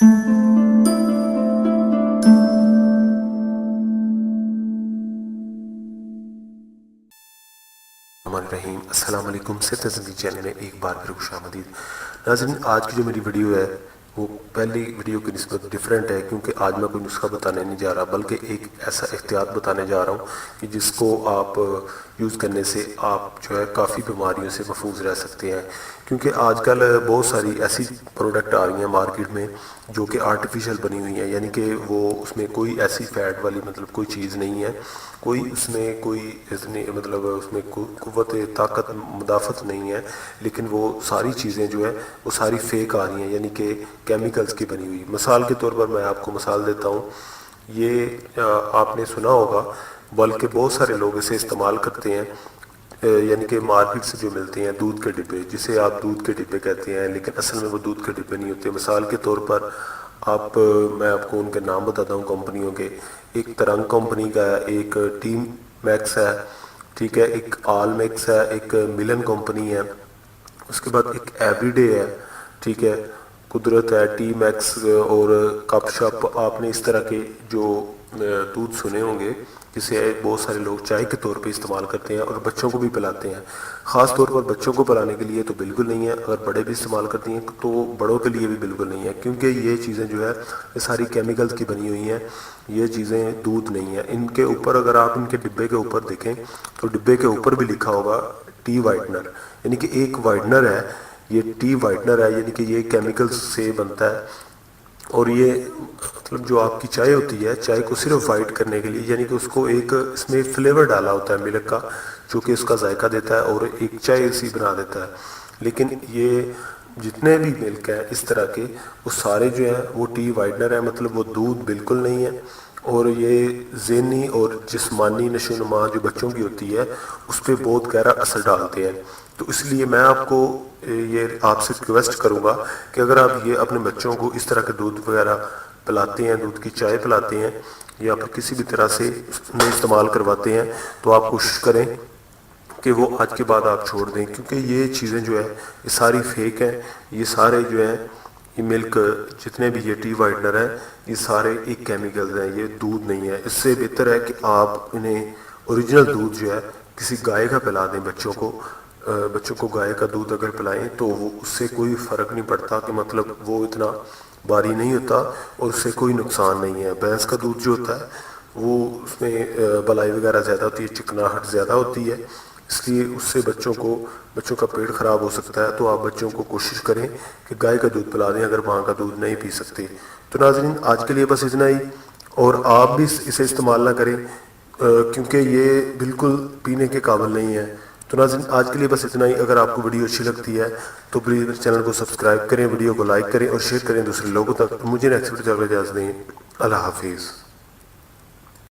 रहीम अस्सलाम वालेकुम। सिर्फ ज़िंदगी चैनल में एक बार फिर खुशामदीद। नाज़रीन, आज की जो मेरी वीडियो है वो पहली वीडियो की निस्बत डिफरेंट है, क्योंकि आज मैं कोई नुस्खा बताने नहीं जा रहा, बल्कि एक ऐसा एहतियात बताने जा रहा हूँ कि जिसको आप यूज़ करने से आप जो है काफ़ी बीमारियों से महफूज रह सकते हैं। क्योंकि आजकल बहुत सारी ऐसी प्रोडक्ट आ रही हैं मार्केट में जो कि आर्टिफिशियल बनी हुई हैं, यानी कि वो उसमें कोई ऐसी फैट वाली मतलब कोई चीज़ नहीं है, कोई उसमें कोई इतनी मतलब उसमें कुव्वत ताकत मुदाफ़त नहीं है, लेकिन वो सारी चीज़ें जो है वो सारी फेक आ रही हैं, यानी कि केमिकल्स की बनी हुई। मिसाल के तौर पर मैं आपको मिसाल देता हूँ, ये आपने सुना होगा, बल्कि बहुत सारे लोग इसे इस्तेमाल करते हैं, यानी कि मार्केट से जो मिलते हैं दूध के डिब्बे, जिसे आप दूध के डिब्बे कहते हैं, लेकिन असल में वो दूध के डिब्बे नहीं होते। मिसाल के तौर पर मैं आपको उनके नाम बताता हूँ कंपनियों के। एक तरंग कंपनी का है, एक टीम मैक्स है, ठीक है, एक आल मैक्स है, एक मिलन कंपनी है, उसके बाद एक एवरीडे है, ठीक है, कुदरत है, टी मैक्स और कप शप। आपने इस तरह के जो दूध सुने होंगे जिसे बहुत सारे लोग चाय के तौर पे इस्तेमाल करते हैं और बच्चों को भी पिलाते हैं। ख़ास तौर पर बच्चों को पिलाने के लिए तो बिल्कुल नहीं है, अगर बड़े भी इस्तेमाल करते हैं तो बड़ों के लिए भी बिल्कुल नहीं है, क्योंकि ये चीज़ें जो है ये सारी केमिकल्स की बनी हुई हैं। ये चीज़ें दूध नहीं है। इनके ऊपर अगर आप इनके डिब्बे के ऊपर देखें तो डिब्बे के ऊपर भी लिखा होगा टी वाइटनर, यानी कि एक वाइटनर है, ये टी वाइटनर है, यानी कि ये केमिकल्स से बनता है। और ये मतलब जो आपकी चाय होती है, चाय को सिर्फ वाइट करने के लिए, यानी कि उसको एक इसमें फ्लेवर डाला होता है मिल्क का, जो कि उसका जायका देता है और एक चाय इसी बना देता है। लेकिन ये जितने भी मिल्क हैं इस तरह के, वो सारे जो हैं वो टी वाइटनर है, मतलब वो दूध बिल्कुल नहीं है। और ये ज़हनी और जिस्मानी नशोनुमा जो बच्चों की होती है उस पर बहुत गहरा असर डालते हैं। तो इसलिए मैं आपको ये आपसे रिक्वेस्ट करूँगा कि अगर आप ये अपने बच्चों को इस तरह के दूध वगैरह पिलाते हैं, दूध की चाय पिलाते हैं या फिर किसी भी तरह से उसमें इस्तेमाल करवाते हैं, तो आप कोशिश करें कि वो आज के बाद आप छोड़ दें, क्योंकि ये चीज़ें जो है ये सारी फेक हैं। ये सारे जो हैं ये मिल्क, जितने भी ये टी वाइटनर है, ये सारे एक केमिकल्स हैं, ये दूध नहीं है। इससे बेहतर है कि आप इन्हें ओरिजिनल दूध जो है किसी गाय का पिला दें बच्चों को। बच्चों को गाय का दूध अगर पिलाएं तो वो उससे कोई फ़र्क नहीं पड़ता, कि मतलब वो इतना भारी नहीं होता और उससे कोई नुकसान नहीं है। भैंस का दूध जो होता है वो उसमें बलाई वगैरह ज़्यादा होती है, चिकनाहट ज़्यादा होती है, इसलिए उससे बच्चों का पेट ख़राब हो सकता है। तो आप बच्चों को कोशिश करें कि गाय का दूध पिला दें अगर वहाँ का दूध नहीं पी सकते। तो नाज़रीन, आज के लिए बस इतना ही, और आप भी इसे इस्तेमाल ना करें क्योंकि ये बिल्कुल पीने के काबिल नहीं है। तो नाज़रीन, आज के लिए बस इतना ही। अगर आपको वीडियो अच्छी लगती है तो प्लीज़ मेरे चैनल को सब्सक्राइब करें, वीडियो को लाइक करें और शेयर करें दूसरे लोगों तक। मुझे नेक्स्ट वीडियो इजाज़त दें। अल्लाह हाफिज़।